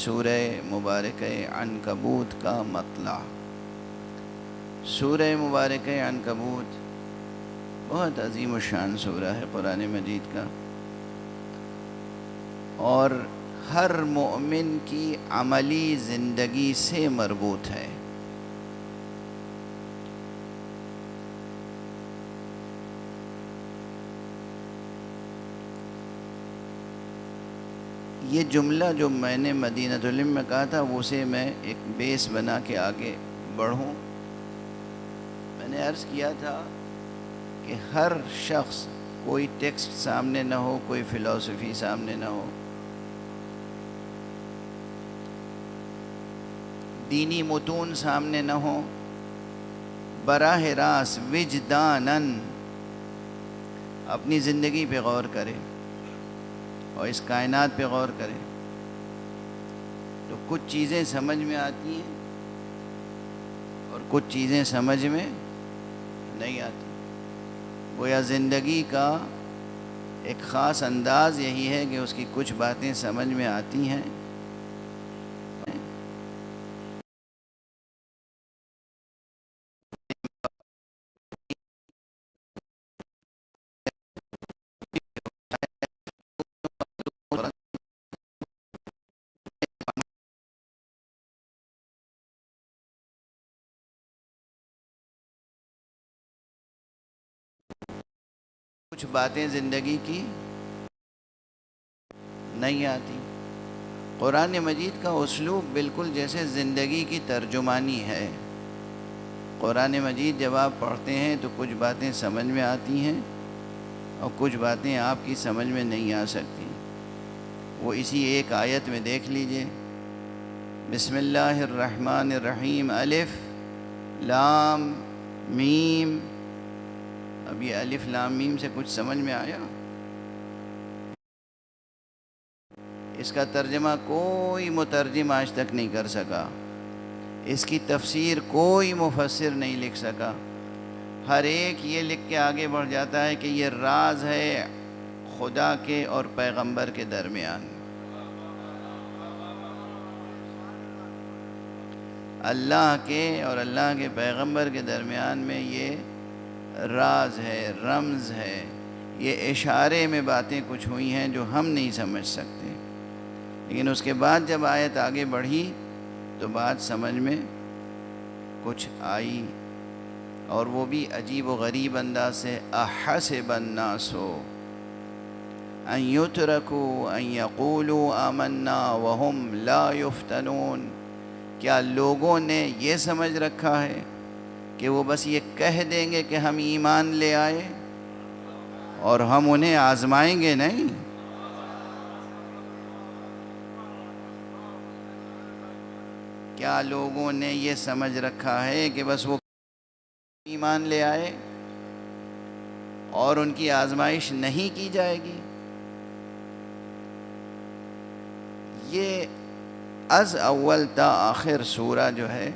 سورہ مبارکہ عنکبوت کا مطلع۔ سورہ مبارکہ عنکبوت بہت عظیم الشان سورہ ہے قرآن مجید کا، اور ہر مومن کی عملی زندگی سے مربوط ہے۔ یہ جملہ جو میں نے مدینۃ العلم میں کہا تھا اسے میں ایک بیس بنا کے آگے بڑھوں۔ میں نے عرض کیا تھا کہ ہر شخص، کوئی ٹیکسٹ سامنے نہ ہو، کوئی فلسفی سامنے نہ ہو، دینی متون سامنے نہ ہو، براہ راست وجداناً اپنی زندگی پہ غور کرے اور اس کائنات پہ غور کرے تو کچھ چیزیں سمجھ میں آتی ہیں اور کچھ چیزیں سمجھ میں نہیں آتی۔ گویا زندگی کا ایک خاص انداز یہی ہے کہ اس کی کچھ باتیں سمجھ میں آتی ہیں، کچھ باتیں زندگی کی نہیں آتی۔ قرآن مجید کا اسلوب بالکل جیسے زندگی کی ترجمانی ہے۔ قرآن مجید جب آپ پڑھتے ہیں تو کچھ باتیں سمجھ میں آتی ہیں اور کچھ باتیں آپ کی سمجھ میں نہیں آ سکتی۔ وہ اسی ایک آیت میں دیکھ لیجئے، بسم اللہ الرحمن الرحیم، الف لام میم۔ اب یہ الف لام میم سے کچھ سمجھ میں آیا؟ اس کا ترجمہ کوئی مترجم آج تک نہیں کر سکا، اس کی تفسیر کوئی مفسر نہیں لکھ سکا۔ ہر ایک یہ لکھ کے آگے بڑھ جاتا ہے کہ یہ راز ہے خدا کے اور پیغمبر کے درمیان، اللہ کے اور اللہ کے پیغمبر کے درمیان میں یہ راز ہے، رمز ہے، یہ اشارے میں باتیں کچھ ہوئی ہیں جو ہم نہیں سمجھ سکتے۔ لیکن اس کے بعد جب آیت آگے بڑھی تو بات سمجھ میں کچھ آئی، اور وہ بھی عجیب و غریب انداز سے، احسب الناس ان یترکوا ان یقولوا آمنا وهم لا یفتنون۔ کیا لوگوں نے یہ سمجھ رکھا ہے کہ وہ بس یہ کہہ دیں گے کہ ہم ایمان لے آئے اور ہم انہیں آزمائیں گے نہیں؟ کیا لوگوں نے یہ سمجھ رکھا ہے کہ بس وہ ایمان لے آئے اور ان کی آزمائش نہیں کی جائے گی؟ یہ از اول تا آخر سورہ جو ہے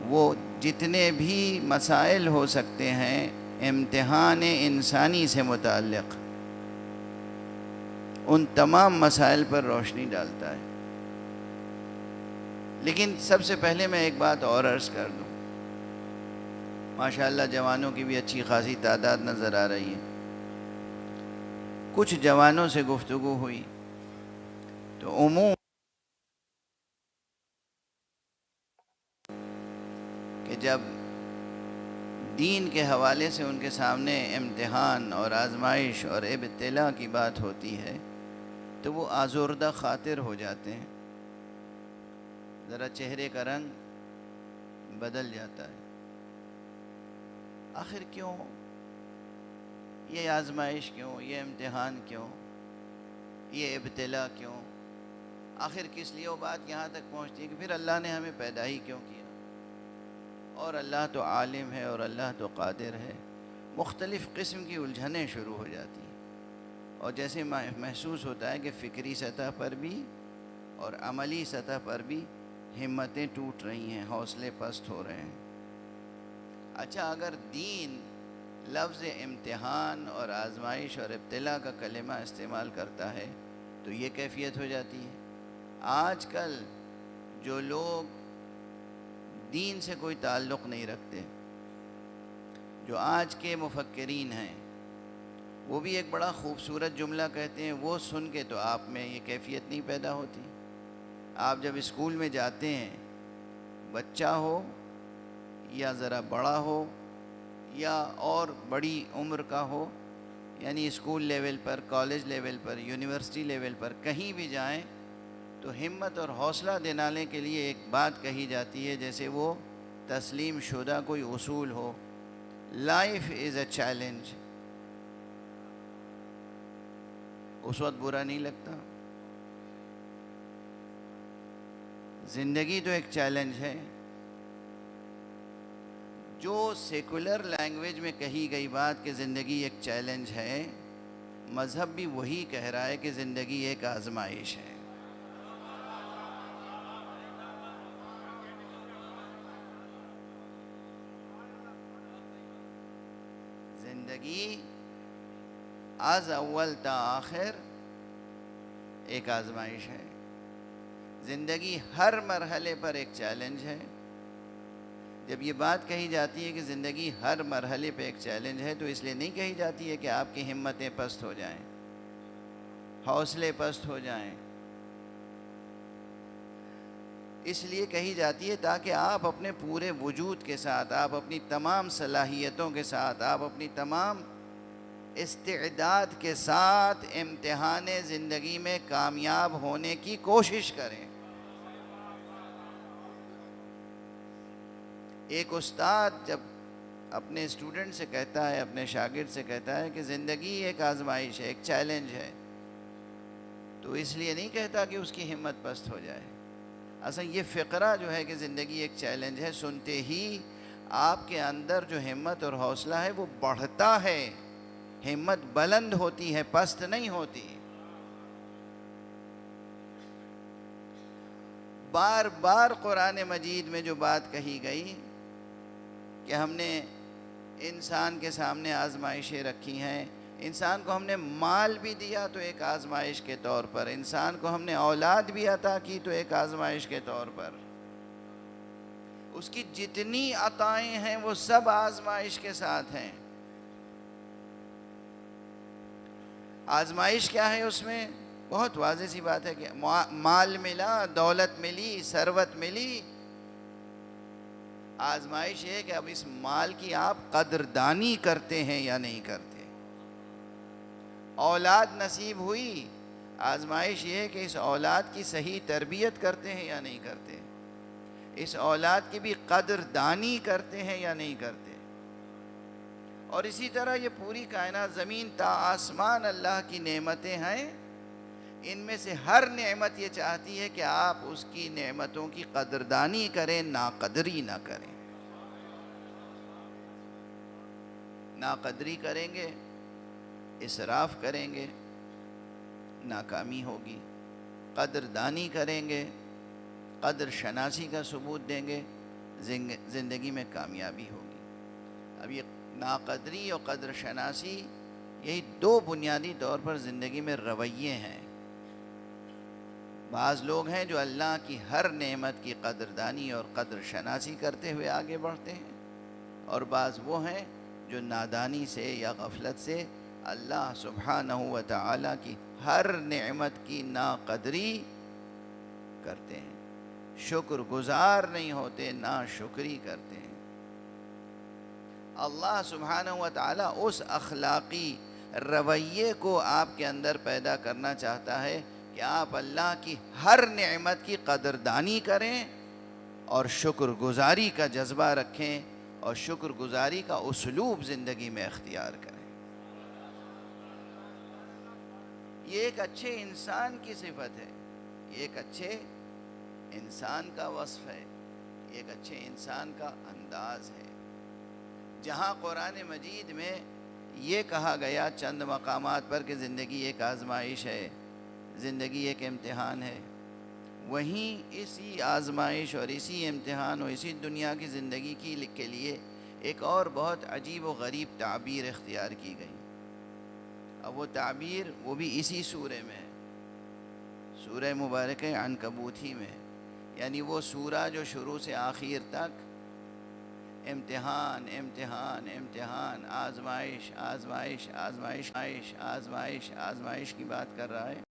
وہ جتنے بھی مسائل ہو سکتے ہیں امتحان انسانی سے متعلق، ان تمام مسائل پر روشنی ڈالتا ہے۔ لیکن سب سے پہلے میں ایک بات اور عرض کر دوں، ماشاءاللہ جوانوں کی بھی اچھی خاصی تعداد نظر آ رہی ہے۔ کچھ جوانوں سے گفتگو ہوئی تو عموم کہ جب دین کے حوالے سے ان کے سامنے امتحان اور آزمائش اور ابتلاء کی بات ہوتی ہے تو وہ آزردہ خاطر ہو جاتے ہیں، ذرا چہرے کا رنگ بدل جاتا ہے۔ آخر کیوں یہ آزمائش، کیوں یہ امتحان، کیوں یہ ابتلاء، کیوں؟ آخر کس لیے وہ بات یہاں تک پہنچتی ہے کہ پھر اللہ نے ہمیں پیدا ہی کیوں کیا؟ اور اللہ تو عالم ہے اور اللہ تو قادر ہے۔ مختلف قسم کی الجھنیں شروع ہو جاتی ہیں، اور جیسے محسوس ہوتا ہے کہ فکری سطح پر بھی اور عملی سطح پر بھی ہمتیں ٹوٹ رہی ہیں، حوصلے پست ہو رہے ہیں۔ اچھا، اگر دین لفظ امتحان اور آزمائش اور ابتلاء کا کلمہ استعمال کرتا ہے تو یہ کیفیت ہو جاتی ہے، آج کل جو لوگ دین سے کوئی تعلق نہیں رکھتے، جو آج کے مفکرین ہیں، وہ بھی ایک بڑا خوبصورت جملہ کہتے ہیں، وہ سن کے تو آپ میں یہ کیفیت نہیں پیدا ہوتی۔ آپ جب اسکول میں جاتے ہیں، بچہ ہو یا ذرا بڑا ہو یا اور بڑی عمر کا ہو، یعنی اسکول لیول پر، کالج لیول پر، یونیورسٹی لیول پر کہیں بھی جائیں تو ہمت اور حوصلہ دلانے کے لیے ایک بات کہی جاتی ہے، جیسے وہ تسلیم شدہ کوئی اصول ہو، لائف از اے چیلنج۔ اس وقت برا نہیں لگتا؟ زندگی تو ایک چیلنج ہے۔ جو سیکولر لینگویج میں کہی گئی بات کہ زندگی ایک چیلنج ہے، مذہب بھی وہی کہہ رہا ہے کہ زندگی ایک آزمائش ہے۔ زندگی از اول تا آخر ایک آزمائش ہے۔ زندگی ہر مرحلے پر ایک چیلنج ہے۔ جب یہ بات کہی جاتی ہے کہ زندگی ہر مرحلے پہ ایک چیلنج ہے، تو اس لیے نہیں کہی جاتی ہے کہ آپ کی ہمتیں پست ہو جائیں، حوصلے پست ہو جائیں۔ اس لیے کہی جاتی ہے تاکہ آپ اپنے پورے وجود کے ساتھ، آپ اپنی تمام صلاحیتوں کے ساتھ، آپ اپنی تمام استعداد کے ساتھ امتحان زندگی میں کامیاب ہونے کی کوشش کریں۔ ایک استاد جب اپنے اسٹوڈنٹ سے کہتا ہے، اپنے شاگرد سے کہتا ہے کہ زندگی ایک آزمائش ہے، ایک چیلنج ہے، تو اس لیے نہیں کہتا کہ اس کی ہمت پست ہو جائے۔ اصلا یہ فقرہ جو ہے کہ زندگی ایک چیلنج ہے، سنتے ہی آپ کے اندر جو ہمت اور حوصلہ ہے وہ بڑھتا ہے، ہمت بلند ہوتی ہے، پست نہیں ہوتی۔ بار بار قرآن مجید میں جو بات کہی گئی کہ ہم نے انسان کے سامنے آزمائشیں رکھی ہیں، انسان کو ہم نے مال بھی دیا تو ایک آزمائش کے طور پر، انسان کو ہم نے اولاد بھی عطا کی تو ایک آزمائش کے طور پر، اس کی جتنی عطائیں ہیں وہ سب آزمائش کے ساتھ ہیں۔ آزمائش کیا ہے اس میں؟ بہت واضح سی بات ہے کہ مال ملا، دولت ملی، ثروت ملی، آزمائش یہ ہے کہ اب اس مال کی آپ قدردانی کرتے ہیں یا نہیں کرتے۔ اولاد نصیب ہوئی، آزمائش یہ ہے کہ اس اولاد کی صحیح تربیت کرتے ہیں یا نہیں کرتے، اس اولاد کی بھی قدردانی کرتے ہیں یا نہیں کرتے۔ اور اسی طرح یہ پوری کائنات، زمین تا آسمان اللہ کی نعمتیں ہیں، ان میں سے ہر نعمت یہ چاہتی ہے کہ آپ اس کی نعمتوں کی قدردانی کریں، ناقدری نہ کریں۔ ناقدری کریں گے، اسراف کریں گے، ناکامی ہوگی۔ قدردانی کریں گے، قدر شناسی کا ثبوت دیں گے، زندگی میں کامیابی ہوگی۔ اب یہ ناقدری اور قدر شناسی، یہی دو بنیادی طور پر زندگی میں رویے ہیں۔ بعض لوگ ہیں جو اللہ کی ہر نعمت کی قدردانی اور قدر شناسی کرتے ہوئے آگے بڑھتے ہیں، اور بعض وہ ہیں جو نادانی سے یا غفلت سے اللہ سبحانہ و تعالیٰ کی ہر نعمت کی ناقدری کرتے ہیں، شکر گزار نہیں ہوتے، ناشکری کرتے ہیں۔ اللہ سبحانہ و تعالیٰ اس اخلاقی رویے کو آپ کے اندر پیدا کرنا چاہتا ہے کہ آپ اللہ کی ہر نعمت کی قدردانی کریں اور شکر گزاری کا جذبہ رکھیں اور شکر گزاری کا اسلوب زندگی میں اختیار کریں۔ یہ ایک اچھے انسان کی صفت ہے، یہ ایک اچھے انسان کا وصف ہے، یہ ایک اچھے انسان کا انداز ہے۔ جہاں قرآن مجید میں یہ کہا گیا چند مقامات پر کہ زندگی ایک آزمائش ہے، زندگی ایک امتحان ہے، وہیں اسی آزمائش اور اسی امتحان اور اسی دنیا کی زندگی کے لیے ایک اور بہت عجیب و غریب تعبیر اختیار کی گئی۔ اب وہ تعبیر وہ بھی اسی سورے میں ہے، سورہ مبارک عنکبوت ہی میں، یعنی وہ سورہ جو شروع سے آخر تک امتحان امتحان امتحان، آزمائش آزمائش آزمائش آزمائش آزمائش آزمائش کی بات کر رہا ہے۔